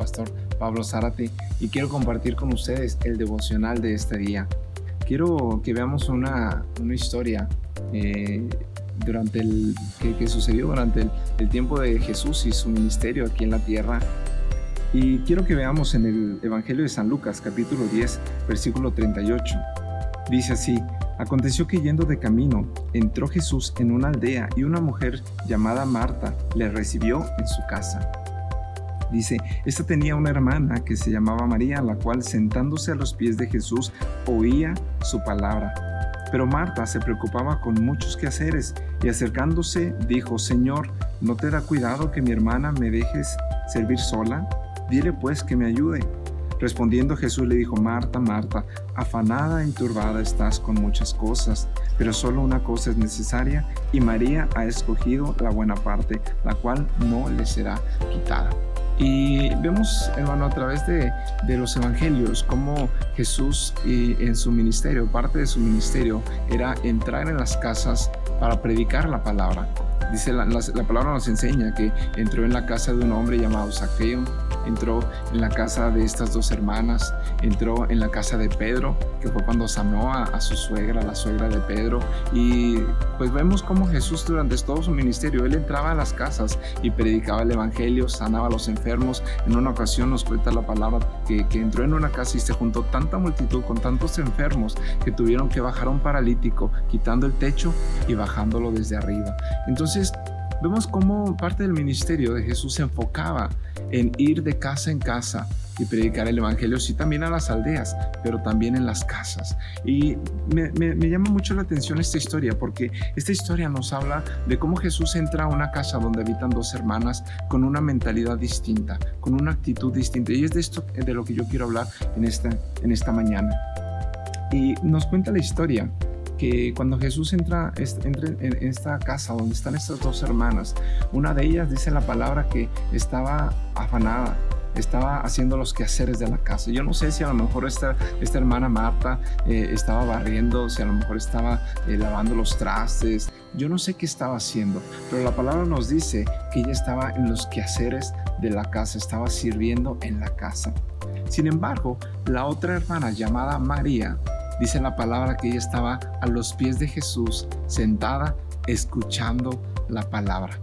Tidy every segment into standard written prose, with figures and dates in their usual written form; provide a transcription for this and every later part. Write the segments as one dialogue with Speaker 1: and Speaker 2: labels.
Speaker 1: pastor Pablo Zárate y quiero compartir con ustedes el devocional de este día. Quiero que veamos una historia que sucedió durante el tiempo de Jesús y su ministerio aquí en la tierra. Y quiero que veamos en el Evangelio de San Lucas, capítulo 10, versículo 38. Dice así: aconteció que yendo de camino, entró Jesús en una aldea y una mujer llamada Marta le recibió en su casa. Dice, esta tenía una hermana que se llamaba María, la cual sentándose a los pies de Jesús oía su palabra. Pero Marta se preocupaba con muchos quehaceres y acercándose dijo, Señor, ¿no te da cuidado que mi hermana me dejes servir sola? Dile pues que me ayude. Respondiendo Jesús le dijo, Marta, Marta, afanada y turbada estás con muchas cosas, pero solo una cosa es necesaria y María ha escogido la buena parte, la cual no le será quitada. Y vemos, hermano, a través de los evangelios cómo Jesús en su ministerio, parte de su ministerio era entrar en las casas para predicar la palabra. Dice la palabra nos enseña que entró en la casa de un hombre llamado Zaqueo, entró en la casa de estas dos hermanas, entró en la casa de Pedro, que fue cuando sanó a su suegra, la suegra de Pedro. Y pues vemos cómo Jesús durante todo su ministerio, él entraba a las casas y predicaba el evangelio, sanaba a los enfermos. En una ocasión nos cuenta la palabra que entró en una casa y se juntó tanta multitud con tantos enfermos que tuvieron que bajar a un paralítico, quitando el techo y bajándolo desde arriba. Entonces vemos cómo parte del ministerio de Jesús se enfocaba en ir de casa en casa y predicar el evangelio, sí, también a las aldeas, pero también en las casas. Y me llama mucho la atención esta historia, porque esta historia nos habla de cómo Jesús entra a una casa donde habitan dos hermanas con una mentalidad distinta, con una actitud distinta. Y es de esto de lo que yo quiero hablar en esta mañana. Y nos cuenta la historia que cuando Jesús entra en esta casa donde están estas dos hermanas, una de ellas dice la palabra que estaba afanada, estaba haciendo los quehaceres de la casa. Yo no sé si a lo mejor esta hermana Marta estaba barriendo, si a lo mejor estaba lavando los trastes. Yo no sé qué estaba haciendo, pero la palabra nos dice que ella estaba en los quehaceres de la casa, estaba sirviendo en la casa. Sin embargo, la otra hermana llamada María, dice la palabra que ella estaba a los pies de Jesús, sentada, escuchando la palabra.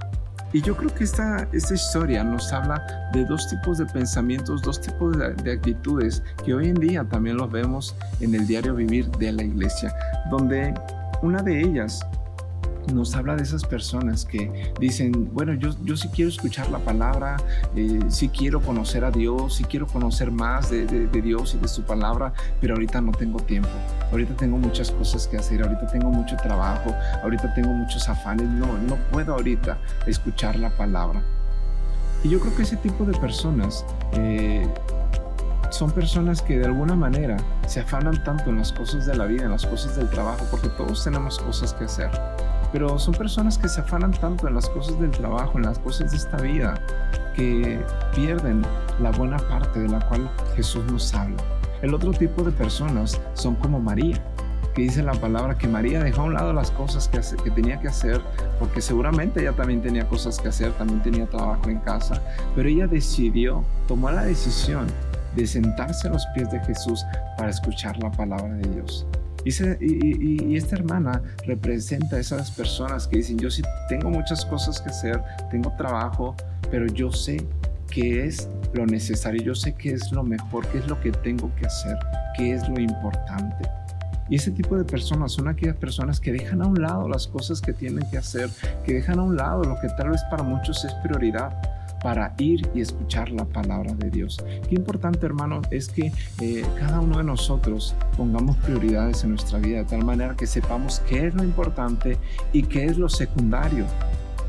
Speaker 1: Y yo creo que esta historia nos habla de dos tipos de pensamientos, dos tipos de actitudes que hoy en día también los vemos en el diario vivir de la iglesia, donde una de ellas nos habla de esas personas que dicen, bueno, yo sí quiero escuchar la palabra, sí quiero conocer a Dios, sí quiero conocer más de Dios y de su palabra, pero ahorita no tengo tiempo, ahorita tengo muchas cosas que hacer, ahorita tengo mucho trabajo, ahorita tengo muchos afanes, no puedo ahorita escuchar la palabra. Y yo creo que ese tipo de personas son personas que de alguna manera se afanan tanto en las cosas de la vida, en las cosas del trabajo, porque todos tenemos cosas que hacer. Pero son personas que se afanan tanto en las cosas del trabajo, en las cosas de esta vida, que pierden la buena parte de la cual Jesús nos habla. El otro tipo de personas son como María, que dice la palabra que María dejó a un lado las cosas que tenía que hacer, porque seguramente ella también tenía cosas que hacer, también tenía trabajo en casa, pero ella tomó la decisión de sentarse a los pies de Jesús para escuchar la palabra de Dios. Y esta hermana representa a esas personas que dicen, yo sí tengo muchas cosas que hacer, tengo trabajo, pero yo sé qué es lo necesario, yo sé qué es lo mejor, qué es lo que tengo que hacer, qué es lo importante. Y ese tipo de personas son aquellas personas que dejan a un lado las cosas que tienen que hacer, que dejan a un lado lo que tal vez para muchos es prioridad, para ir y escuchar la palabra de Dios. Qué importante, hermano, es que cada uno de nosotros pongamos prioridades en nuestra vida de tal manera que sepamos qué es lo importante y qué es lo secundario.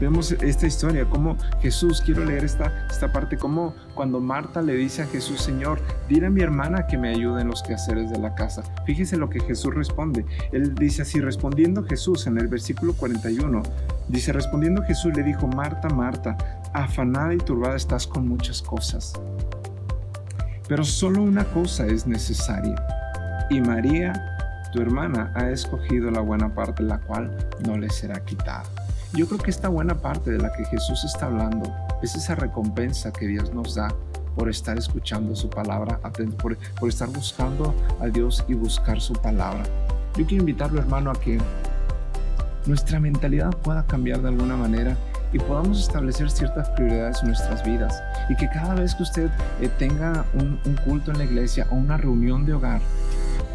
Speaker 1: Vemos esta historia, como Jesús, quiero leer esta parte, como cuando Marta le dice a Jesús, Señor, dile a mi hermana que me ayude en los quehaceres de la casa. Fíjese lo que Jesús responde. Él dice así, respondiendo Jesús en el versículo 41, dice, respondiendo Jesús le dijo, Marta, Marta, afanada y turbada estás con muchas cosas, pero solo una cosa es necesaria, y María, tu hermana, ha escogido la buena parte, la cual no le será quitada. Yo creo que esta buena parte de la que Jesús está hablando es esa recompensa que Dios nos da por estar escuchando su palabra, por estar buscando a Dios y buscar su palabra. Yo quiero invitarlo, hermano, a que nuestra mentalidad pueda cambiar de alguna manera y podamos establecer ciertas prioridades en nuestras vidas, y que cada vez que usted tenga un culto en la iglesia o una reunión de hogar,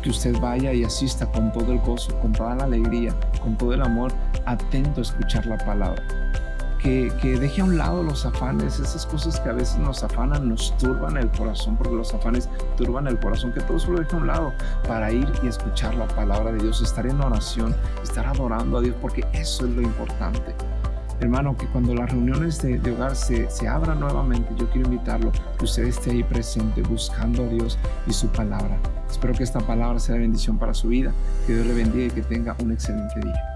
Speaker 1: que usted vaya y asista con todo el gozo, con toda la alegría, con todo el amor, atento a escuchar la palabra. Que deje a un lado los afanes, esas cosas que a veces nos afanan, nos turban el corazón, porque los afanes turban el corazón, que todo eso lo deje a un lado para ir y escuchar la palabra de Dios, estar en oración, estar adorando a Dios, porque eso es lo importante. Hermano, que cuando las reuniones de hogar se abran nuevamente, yo quiero invitarlo, que usted esté ahí presente, buscando a Dios y su palabra. Espero que esta palabra sea de bendición para su vida. Que Dios le bendiga y que tenga un excelente día.